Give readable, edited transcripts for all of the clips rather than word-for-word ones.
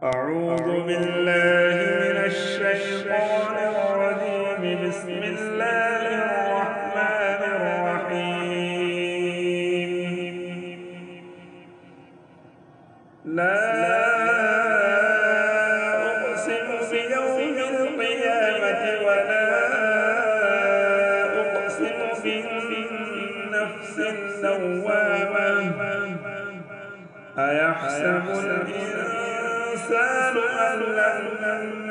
أعوذ بالله من الشيطان الرجيم. بسم الله الرحمن الرحيم. لا أقسم بيوم القيامة ولا أقسم بالنفس اللوامة. أيحسب الإنسان أن لن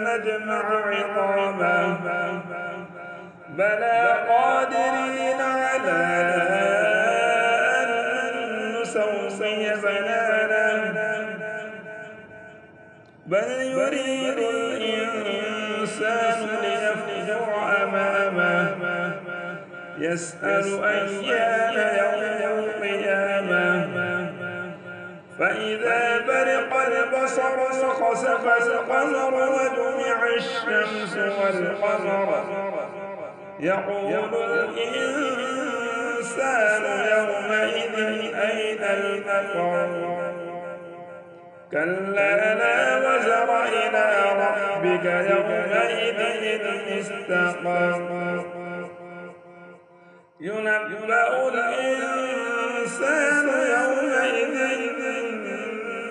نجمع عظامه بلى قادرين على أن نسوي بنانه بل يريد الإنسان ليفجر أمامه يسأل أيان يوم القيامة فإذا برق البصر وخسف القمر وجمع الشمس والقمر يقول الإنسان يومئذ أين المفر كلا لا وزر إلى ربك يومئذ المستقر ينبأ الإنسان يومئذ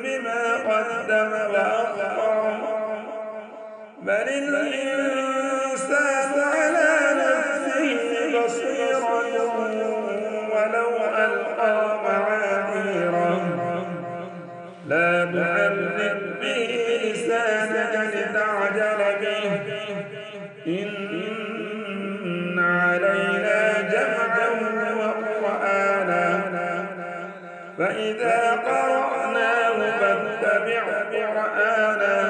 بما قدم وأخر بل الإنسان على نفسه بصيرة ولو ألقى معاذيره لا تحرك به لسانك لتعجل به إن علينا جمعه وقرآنه فإذا قرأناه فاتبع قرآنه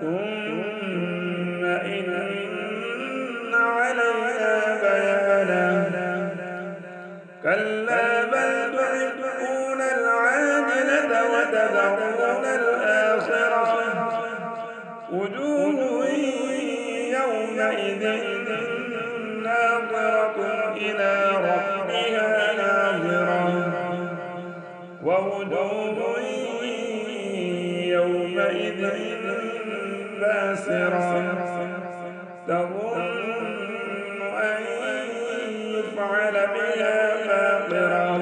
ثم إن علينا بيانه كلا بل تحبون العاجلة وتذرون الآخرة وجوه يومئذ ناظرة إلى ربها ناظرة ووجوه يومئذ باسرة تظن أن يفعل بها فاقرة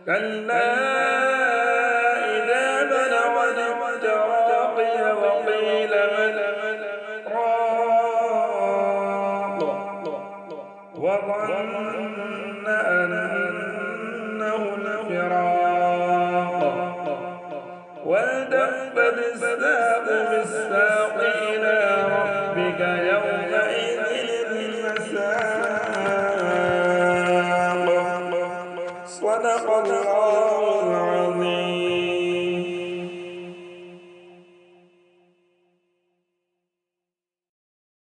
كلا إذا بلغت التراقي وقيل من راق وظن أنه الفراق والتفت الساق بالساق إلى ربك يومئذ المساق صدق الله العظيم.